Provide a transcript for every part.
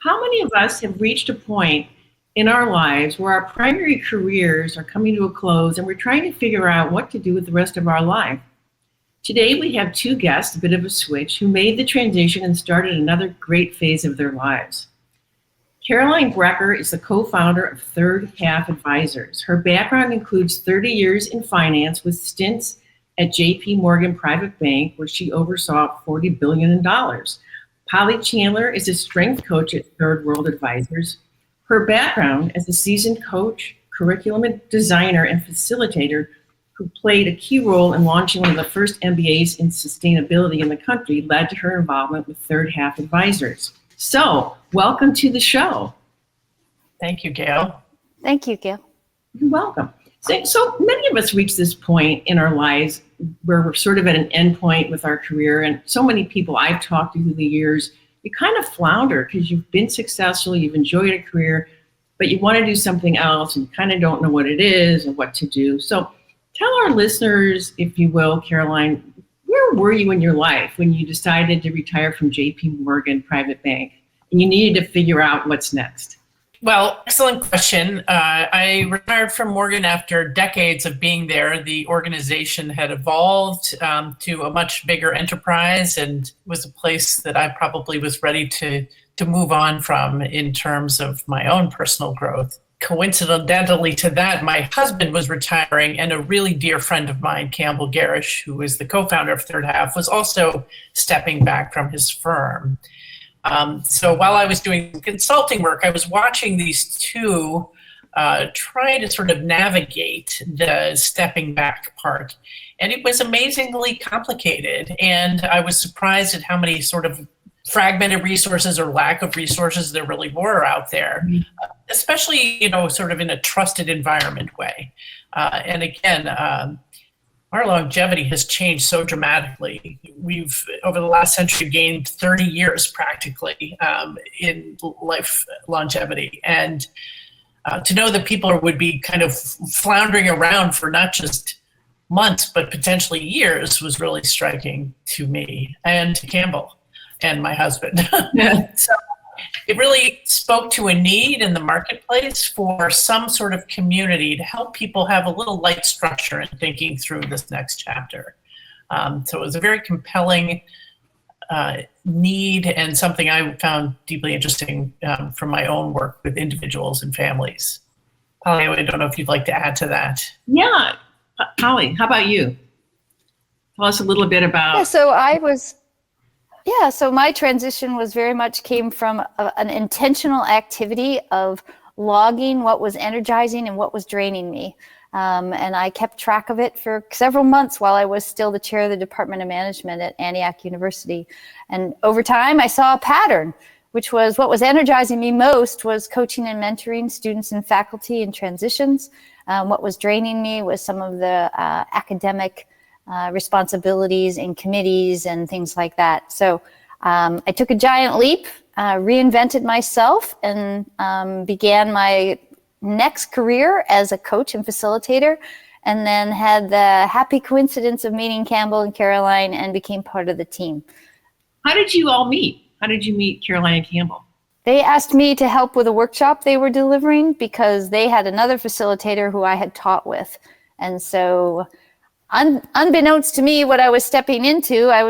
How many of us have reached a point in our lives where our primary careers are coming to a close and we're trying to figure out what to do with the rest of our life? Today, we have two guests, a bit of a switch, who made the transition and started another great phase of their lives. Caroline Brecker is the co-founder of Third Half Advisors. Her background includes 30 years in finance with stints at JP Morgan Private Bank, where she oversaw $40 billion. Polly Chandler is a strength coach at Third World Advisors. Her background as a seasoned coach, curriculum designer, and facilitator who played a key role in launching one of the first MBAs in sustainability in the country led to her involvement with Third Half Advisors. So, welcome to the show. Thank you, Gail. Thank you, Gail. You're welcome. So many of us reach this point in our lives where we're sort of at an end point with our career, and so many people I've talked to through the years, you kind of flounder because you've been successful, you've enjoyed a career, but you want to do something else and kind of don't know what it is or what to do. So tell our listeners, if you will, Caroline, where were you in your life when you decided to retire from JP Morgan Private Bank and you needed to figure out what's next? Well, excellent question. I retired from Morgan after decades of being there. The organization had evolved to a much bigger enterprise and was a place that I probably was ready to move on from in terms of my own personal growth. Coincidentally to that, my husband was retiring, and a really dear friend of mine, Campbell Garish, who is the co-founder of Third Half, was also stepping back from his firm. So while I was doing consulting work, I was watching these two try to sort of navigate the stepping back part. And it was amazingly complicated. And I was surprised at how many sort of fragmented resources or lack of resources there really were out there, especially, sort of in a trusted environment way. And again, our longevity has changed so dramatically. We've, over the last century, gained 30 years practically in life longevity. And to know that people would be kind of floundering around for not just months, but potentially years was really striking to me and to Campbell and my husband. Yeah. So it really spoke to a need in the marketplace for some sort of community to help people have a little light structure in thinking through this next chapter. So it was a very compelling need and something I found deeply interesting from my own work with individuals and families. Polly, I don't know if you'd like to add to that. Yeah. Polly, how about you? Tell us a little bit about... So my transition was very much came from an intentional activity of logging what was energizing and what was draining me. And I kept track of it for several months while I was still the chair of the Department of Management at Antioch University. And over time, I saw a pattern, which was what was energizing me most was coaching and mentoring students and faculty in transitions. What was draining me was some of the academic responsibilities in committees and things like that. So I took a giant leap, reinvented myself, and began my next career as a coach and facilitator, and then had the happy coincidence of meeting Campbell and Caroline and became part of the team. How did you all meet? How did you meet Caroline and Campbell? They asked me to help with a workshop they were delivering because they had another facilitator who I had taught with. And so unbeknownst to me what I was stepping into, I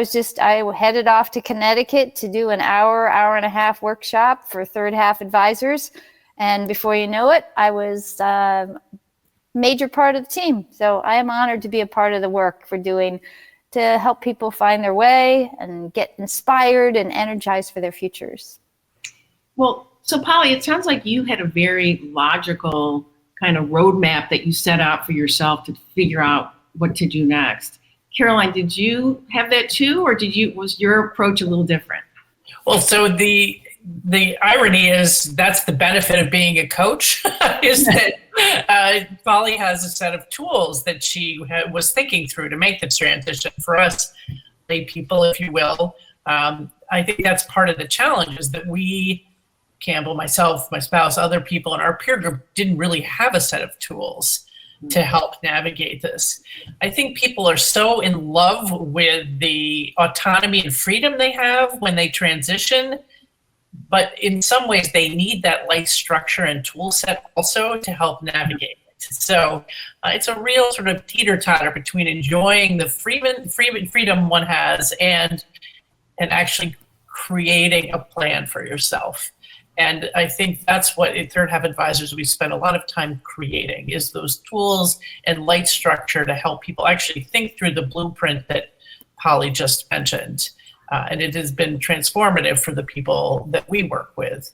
headed off to Connecticut to do an hour and a half workshop for Third Half Advisors. And before you know it, I was a major part of the team. So I am honored to be a part of the work we're doing to help people find their way and get inspired and energized for their futures. Well, so Polly, it sounds like you had a very logical kind of roadmap that you set out for yourself to figure out what to do next. Caroline, did you have that too, or was your approach a little different? Well, so the irony is that's the benefit of being a coach is that Polly has a set of tools that she was thinking through to make the transition for us, lay people, if you will. I think that's part of the challenge is that we, Campbell, myself, my spouse, other people in our peer group didn't really have a set of tools to help navigate this. I think people are so in love with the autonomy and freedom they have when they transition but in some ways they need that life structure and tool set also to help navigate it. So it's a real sort of teeter-totter between enjoying the freedom one has and actually creating a plan for yourself. And I think that's what at Third Half Advisors we spend a lot of time creating, is those tools and light structure to help people actually think through the blueprint that Polly just mentioned. And it has been transformative for the people that we work with.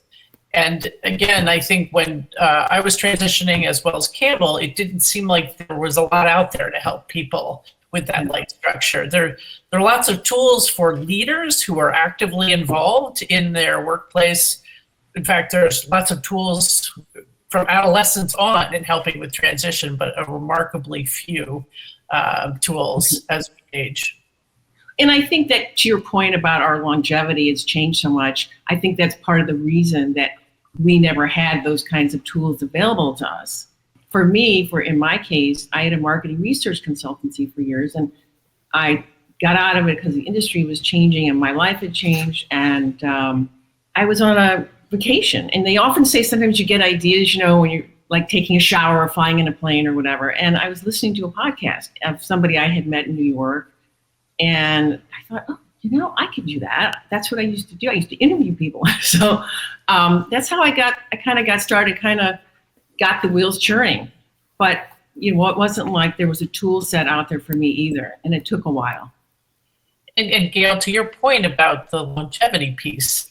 And again, I think when I was transitioning as well as Campbell, it didn't seem like there was a lot out there to help people with that light structure. There are lots of tools for leaders who are actively involved in their workplace. In fact, there's lots of tools from adolescence on in helping with transition, but a remarkably few tools as we age. And I think that to your point about our longevity has changed so much, I think that's part of the reason that we never had those kinds of tools available to us. For me, in my case, I had a marketing research consultancy for years, and I got out of it because the industry was changing and my life had changed. And I was on a vacation, and they often say sometimes you get ideas, when you're like taking a shower or flying in a plane or whatever. And I was listening to a podcast of somebody I had met in New York. And I thought, I could do that. That's what I used to do. I used to interview people. So that's how I kind of got started, kind of got the wheels churning. But, it wasn't like there was a tool set out there for me either. And it took a while. And Gail, to your point about the longevity piece,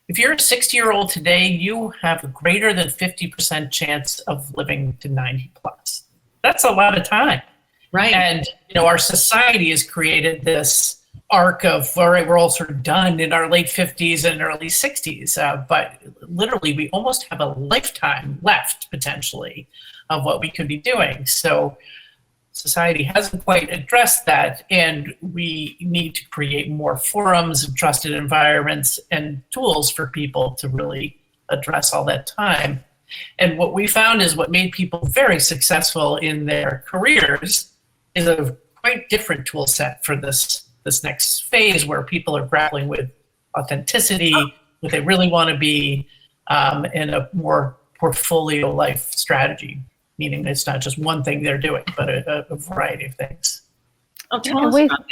if you're a 60-year-old today, you have a greater than 50% chance of living to 90 plus. That's a lot of time. Right. And, our society has created this arc of, all right, we're all sort of done in our late 50s and early 60s. But literally, we almost have a lifetime left, potentially, of what we could be doing. So society hasn't quite addressed that. And we need to create more forums and trusted environments and tools for people to really address all that time. And what we found is what made people very successful in their careers is a quite different tool set for this next phase, where people are grappling with authenticity, what they really want to be, and a more portfolio life strategy, meaning it's not just one thing they're doing, but a variety of things. Oh, tell us about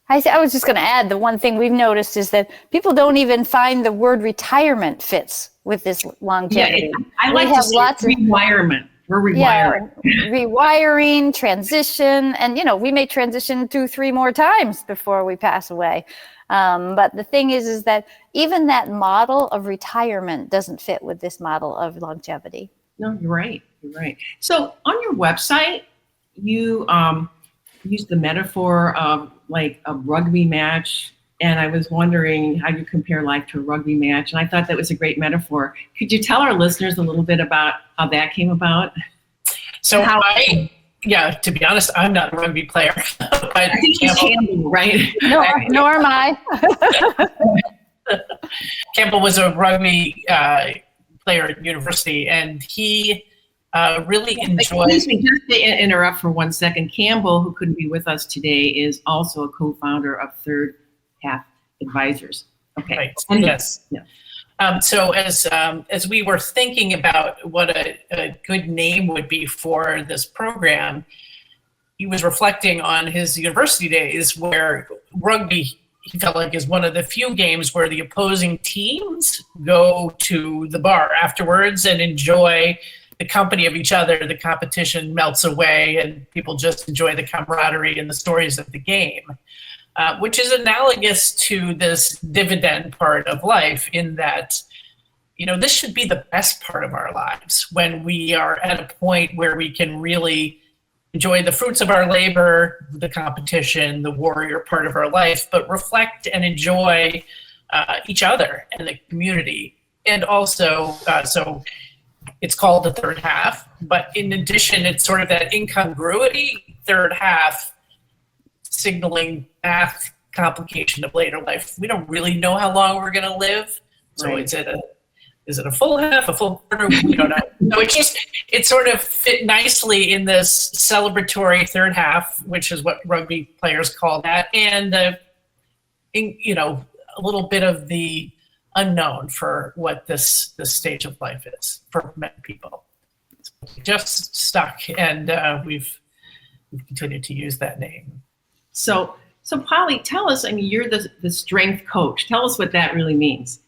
that. I was just going to add, the one thing we've noticed is that people don't even find the word retirement fits with this longevity. Yeah, I like to say rewirement. We're rewiring. Yeah, rewiring, transition, and we may transition 2-3 more times before we pass away. But the thing is that even that model of retirement doesn't fit with this model of longevity. No, you're right. You're right. So on your website, you use the metaphor of like a rugby match. And I was wondering how you compare life to a rugby match. And I thought that was a great metaphor. Could you tell our listeners a little bit about how that came about? So to be honest, I'm not a rugby player. But I think he's Campbell, right? Nor am I. Campbell was a rugby player at university, and he really enjoyed. Excuse me, just to interrupt for 1 second. Campbell, who couldn't be with us today, is also a co-founder of Third Half Advisors. Okay. Right. And yes. Yeah. So as we were thinking about what a good name would be for this program, he was reflecting on his university days where rugby, he felt like, is one of the few games where the opposing teams go to the bar afterwards and enjoy the company of each other. The competition melts away and people just enjoy the camaraderie and the stories of the game. Which is analogous to this dividend part of life, in that, this should be the best part of our lives, when we are at a point where we can really enjoy the fruits of our labor, the competition, the warrior part of our life, but reflect and enjoy each other and the community. And also, so it's called the third half, but in addition, it's sort of that incongruity, third half, signaling math complication of later life. We don't really know how long we're going to live. So right. Is it a full half, a full quarter? We don't know. No, it sort of fit nicely in this celebratory third half, which is what rugby players call that. And, a little bit of the unknown for what this stage of life is for many people. It's just stuck, and we've continued to use that name. So Polly, tell us, I mean, you're the strength coach. Tell us what that really means.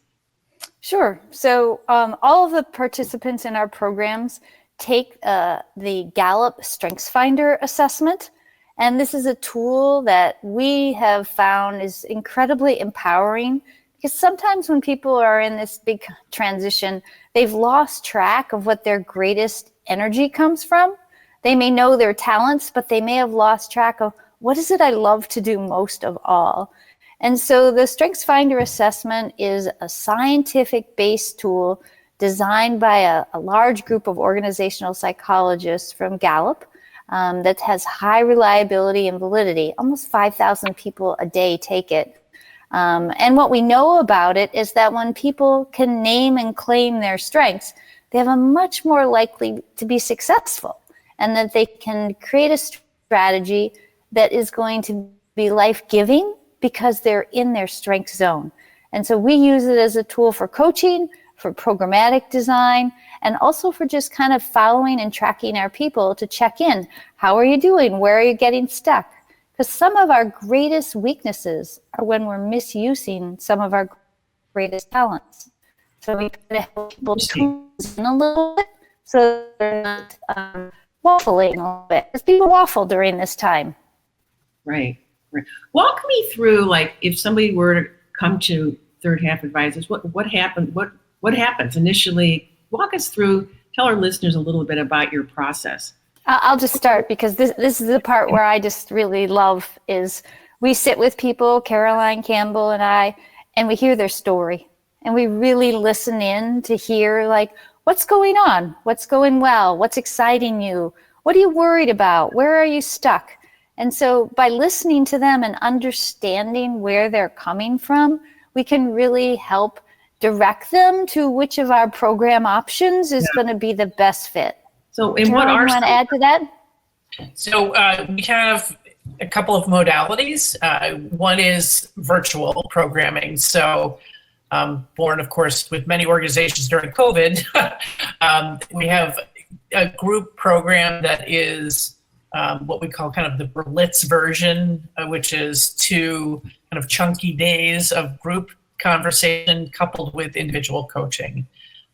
Sure. So all of the participants in our programs take the Gallup StrengthsFinder assessment. And this is a tool that we have found is incredibly empowering, because sometimes when people are in this big transition, they've lost track of what their greatest energy comes from. They may know their talents, but they may have lost track of what is it I love to do most of all. And so the StrengthsFinder assessment is a scientific-based tool designed by a large group of organizational psychologists from Gallup that has high reliability and validity. Almost 5,000 people a day take it. And what we know about it is that when people can name and claim their strengths, they have a much more likely to be successful, and that they can create a strategy that is going to be life-giving because they're in their strength zone. And so we use it as a tool for coaching, for programmatic design, and also for just kind of following and tracking our people to check in. How are you doing? Where are you getting stuck? Because some of our greatest weaknesses are when we're misusing some of our greatest talents. So we try to help people tune in a little bit so they're not waffling a little bit, because people waffle during this time. Right. Walk me through, like, if somebody were to come to Third Half Advisors, what happened? What happens initially? Walk us through. Tell our listeners a little bit about your process. I'll just start, because this is the part where I just really love is we sit with people, Caroline Campbell and I, and we hear their story, and we really listen in to hear, like, what's going on, what's going well, what's exciting you, what are you worried about, where are you stuck? And so by listening to them and understanding where they're coming from, we can really help direct them to which of our program options is going to be the best fit. So, and what are you want to add to that? So we have a couple of modalities. One is virtual programming. So born, of course, with many organizations during COVID, we have a group program that is what we call kind of the Berlitz version, which is 2 kind of chunky days of group conversation coupled with individual coaching.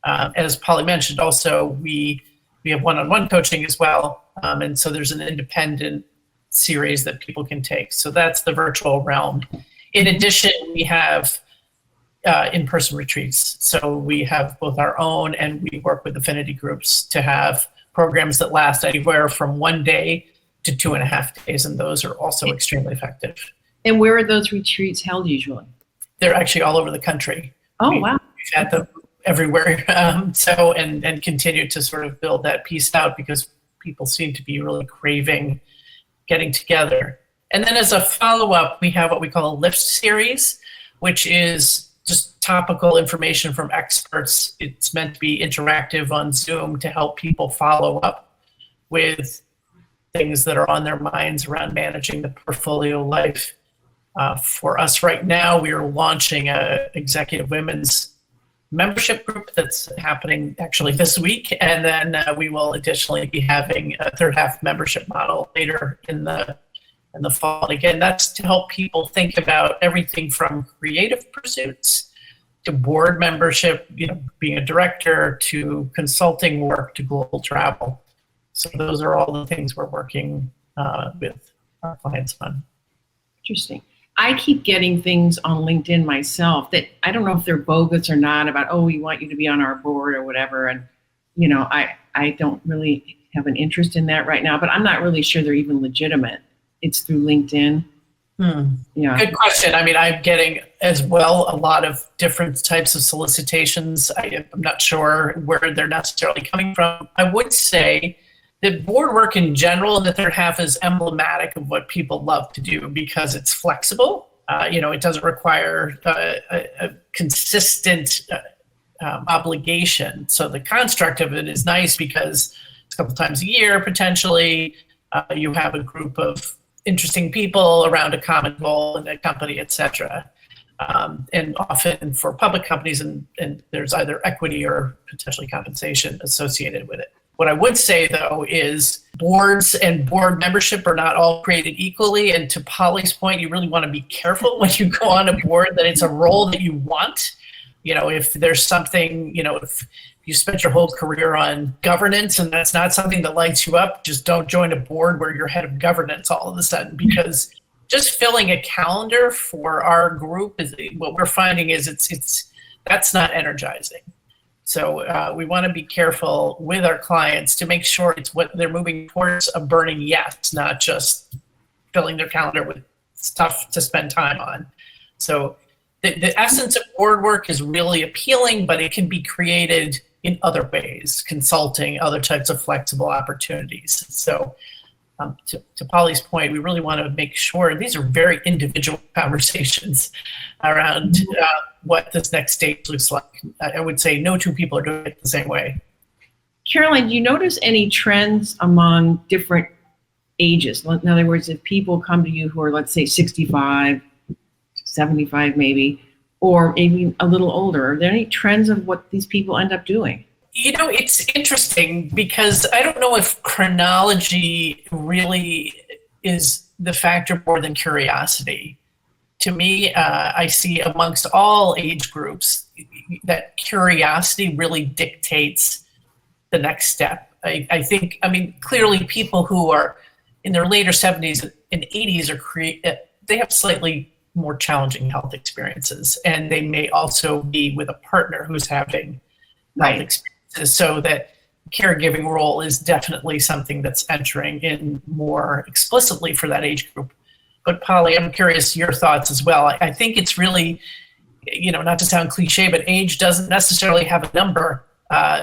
As Polly mentioned, also we have one-on-one coaching as well. And so there's an independent series that people can take. So that's the virtual realm. In addition, we have in-person retreats. So we have both our own, and we work with affinity groups to have programs that last anywhere from 1 day to 2.5 days. And those are also extremely effective. And where are those retreats held usually? They're actually all over the country. Oh, wow. We've had them everywhere. And continue to sort of build that piece out, because people seem to be really craving getting together. And then as a follow-up, we have what we call a lift series, which is just topical information from experts. It's meant to be interactive on Zoom to help people follow up with things that are on their minds around managing the portfolio life. For us right now, we are launching a executive women's membership group that's happening actually this week. And then we will additionally be having a Third Half membership model later in the fall. And again, that's to help people think about everything from creative pursuits to board membership, being a director, to consulting work, to global travel. So those are all the things we're working with our clients on. Interesting. I keep getting things on LinkedIn myself that I don't know if they're bogus or not, about, oh, we want you to be on our board or whatever. And, I don't really have an interest in that right now, but I'm not really sure they're even legitimate. It's through LinkedIn. Yeah. Good question. I mean, I'm getting as well a lot of different types of solicitations. I'm not sure where they're necessarily coming from. I would say that board work in general in the Third Half is emblematic of what people love to do, because it's flexible. It doesn't require a consistent obligation. So the construct of it is nice, because a couple times a year, potentially, you have a group of interesting people around a common goal in a company, et cetera. and often for public companies, and there's either equity or potentially compensation associated with it. What I would say, though, is boards and board membership are not all created equally. And to Polly's point, you really want to be careful when you go on a board that it's a role that you want. If there's something, if you spent your whole career on governance and that's not something that lights you up, just don't join a board where you're head of governance all of a sudden, because just filling a calendar for our group is what we're finding is that's not energizing. So we want to be careful with our clients to make sure it's what they're moving towards, a burning yes, not just filling their calendar with stuff to spend time on. So the essence of board work is really appealing, but it can be created in other ways, consulting, other types of flexible opportunities. So to Polly's point, we really want to make sure these are very individual conversations around what this next stage looks like. I would say no two people are doing it the same way. Caroline, do you notice any trends among different ages? In other words, if people come to you who are, let's say, 65, 75 maybe, or maybe a little older, are there any trends of what these people end up doing? It's interesting because I don't know if chronology really is the factor more than curiosity. To me, I see amongst all age groups that curiosity really dictates the next step. I think, clearly people who are in their later 70s and 80s they have slightly more challenging health experiences, and they may also be with a partner who's having health experiences. So that caregiving role is definitely something that's entering in more explicitly for that age group. But Polly, I'm curious your thoughts as well. I think it's really, not to sound cliche, but age doesn't necessarily have a number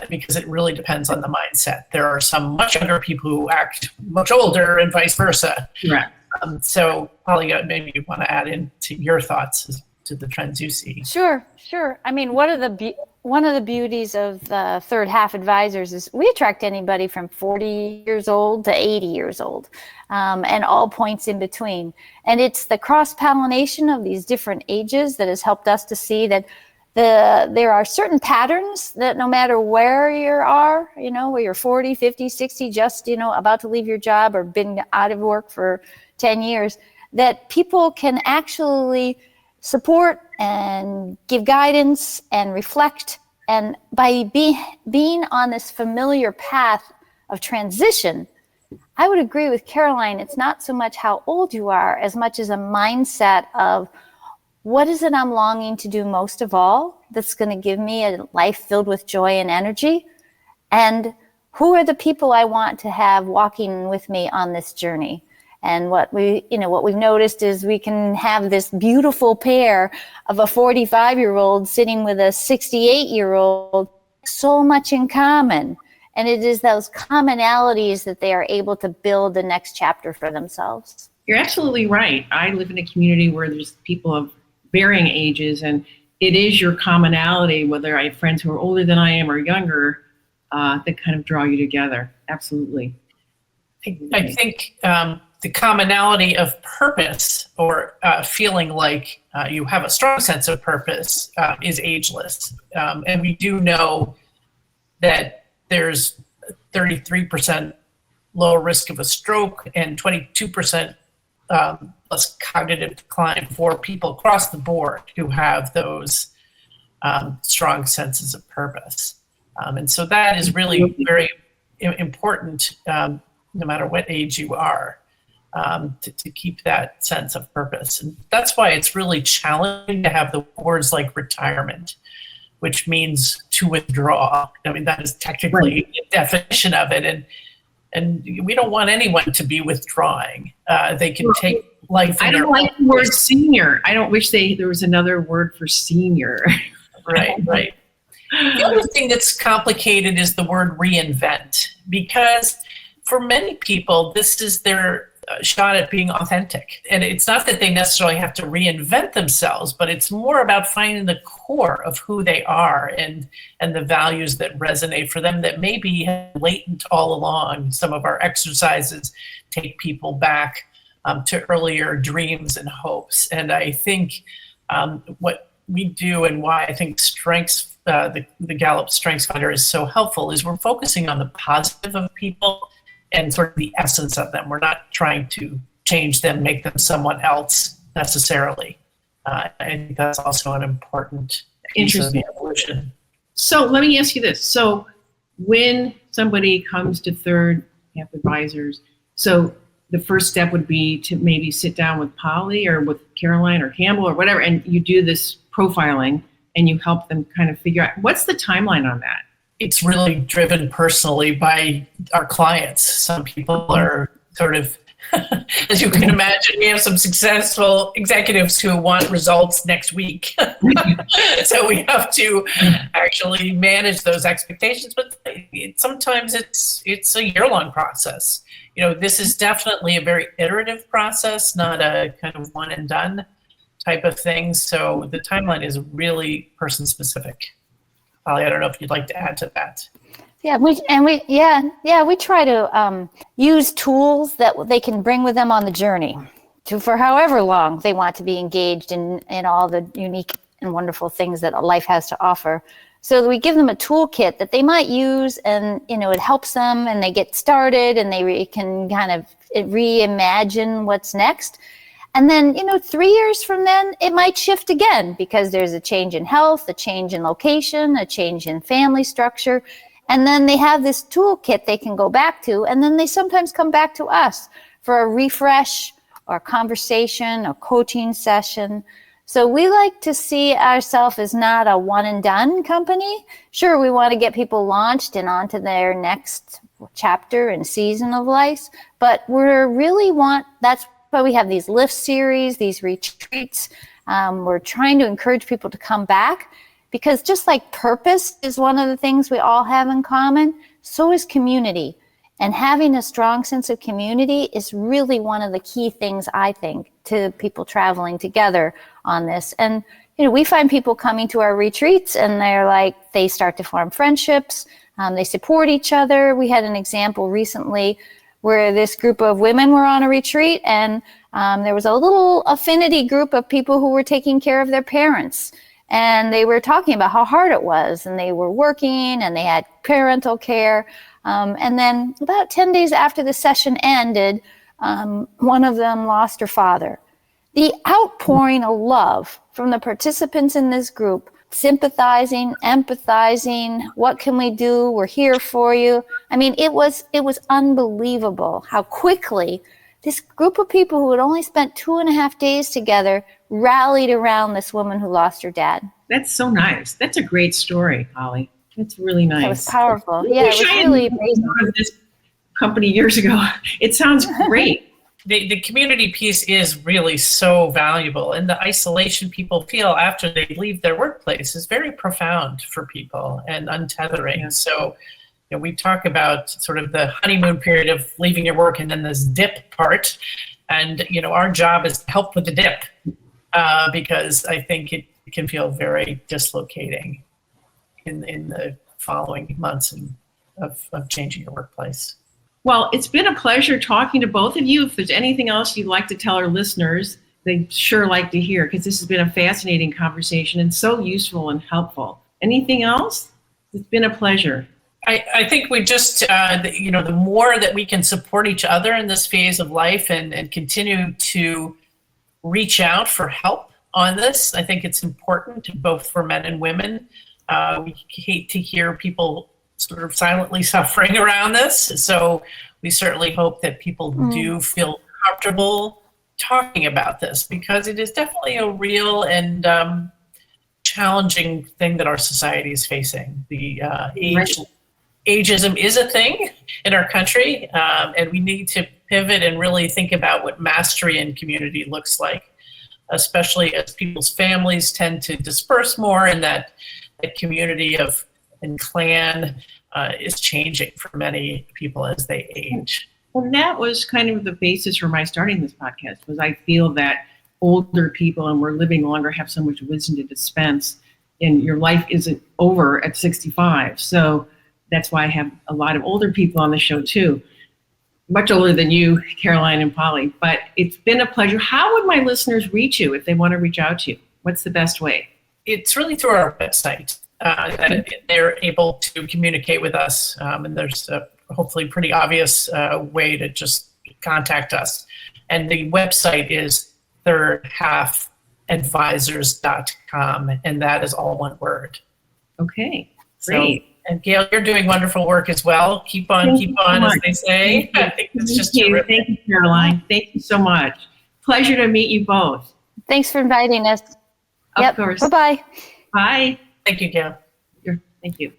because it really depends on the mindset. There are some much younger people who act much older and vice versa. Right. So Polly, maybe you want to add into your thoughts as to the trends you see. Sure. One of the beauties of the Third Half Advisors is we attract anybody from 40 years old to 80 years old, and all points in between. And it's the cross-pollination of these different ages that has helped us to see that there are certain patterns that no matter where you are, where you're 40, 50, 60, just, about to leave your job or been out of work for 10 years, that people can actually support and give guidance and reflect. And by being on this familiar path of transition, I would agree with Caroline. It's not so much how old you are as much as a mindset of what is it I'm longing to do most of all that's going to give me a life filled with joy and energy, and who are the people I want to have walking with me on this journey. And what we've noticed is we can have this beautiful pair of a 45-year-old sitting with a 68-year-old, so much in common. And it is those commonalities that they are able to build the next chapter for themselves. You're absolutely right. I live in a community where there's people of varying ages, and it is your commonality, whether I have friends who are older than I am or younger, that kind of draw you together. Absolutely. I think the commonality of purpose or feeling like you have a strong sense of purpose is ageless. And we do know that there's 33% lower risk of a stroke and 22% less cognitive decline for people across the board who have those strong senses of purpose. And so that is really very important, no matter what age you are. To keep that sense of purpose. And that's why it's really challenging to have the words like retirement, which means to withdraw. That is technically the definition of it. And we don't want anyone to be withdrawing. They can take life. I don't like the word senior. I don't wish there was another word for senior. Right. The other thing that's complicated is the word reinvent, because for many people, this is their shot at being authentic. And it's not that they necessarily have to reinvent themselves, but it's more about finding the core of who they are and the values that resonate for them that may be latent all along. Some of our exercises take people back to earlier dreams and hopes. And I think What we do and why I think the Gallup StrengthsFinder is so helpful is we're focusing on the positive of people and sort of the essence of them. We're not trying to change them, make them someone else necessarily. I think that's also an important piece of the evolution. So let me ask you this. So when somebody comes to third half advisors, so the first step would be to maybe sit down with Polly or with Caroline or Campbell or whatever, and you do this profiling and you help them kind of figure out what's the timeline on that? It's really driven personally by our clients. Some people are sort of, as you can imagine, we have some successful executives who want results next week. So we have to actually manage those expectations, but sometimes it's a year-long process. This is definitely a very iterative process, not a kind of one and done type of thing. So the timeline is really person specific. Polly, I don't know if you'd like to add to that. Yeah, we try to use tools that they can bring with them on the journey for however long they want to be engaged in all the unique and wonderful things that life has to offer. So we give them a toolkit that they might use, and it helps them, and they get started, and they can kind of reimagine what's next. And then 3 years from then, it might shift again because there's a change in health, a change in location, a change in family structure. And then they have this toolkit they can go back to, and then they sometimes come back to us for a refresh or a conversation or coaching session. So we like to see ourselves as not a one and done company. Sure, we want to get people launched and onto their next chapter and season of life, but that's why we have these lift series, these retreats. We're trying to encourage people to come back, because just like purpose is one of the things we all have in common, so is community. And having a strong sense of community is really one of the key things, I think, to people traveling together on this. And, we find people coming to our retreats and they start to form friendships. They support each other. We had an example recently where this group of women were on a retreat, and there was a little affinity group of people who were taking care of their parents. And they were talking about how hard it was, and they were working, and they had parental care. And then about 10 days after the session ended, one of them lost her father. The outpouring of love from the participants in this group, sympathizing, empathizing, what can we do? We're here for you. I mean, it was unbelievable how quickly this group of people who had only spent 2.5 days together rallied around this woman who lost her dad. That's so nice. That's a great story, Polly. It's really nice. It was powerful. Yeah, it was really amazing. Of this company years ago. It sounds great. The community piece is really so valuable, and the isolation people feel after they leave their workplace is very profound for people and untethering. Yeah. So, we talk about sort of the honeymoon period of leaving your work and then this dip part, and our job is to help with the dip because I think it can feel very dislocating in the following months of changing your workplace. Well, it's been a pleasure talking to both of you. If there's anything else you'd like to tell our listeners, they'd sure like to hear, because this has been a fascinating conversation and so useful and helpful. Anything else? It's been a pleasure. I think we just, the more that we can support each other in this phase of life and continue to reach out for help on this, I think it's important both for men and women. We hate to hear people sort of silently suffering around this. So we certainly hope that people do feel comfortable talking about this, because it is definitely a real and challenging thing that our society is facing. The ageism is a thing in our country, and we need to pivot and really think about what mastery in community looks like, especially as people's families tend to disperse more, and that community and clan is changing for many people as they age. Well, that was kind of the basis for my starting this podcast, was I feel that older people, and we're living longer, have so much wisdom to dispense, and your life isn't over at 65. So that's why I have a lot of older people on the show too, much older than you, Caroline and Polly. But it's been a pleasure. How would my listeners reach you if they want to reach out to you? What's the best way? It's really through our website that they're able to communicate with us. And there's a hopefully pretty obvious way to just contact us. And the website is thirdhalfadvisors.com, and that is all one word. Okay, great. So, and Gail, you're doing wonderful work as well. Keep on, Thank keep you so on, as much. they say. I think it's just terrific. Thank you, Caroline. Thank you so much. Pleasure to meet you both. Thanks for inviting us. Of course. Bye-bye. Bye. Thank you, Gail. Thank you.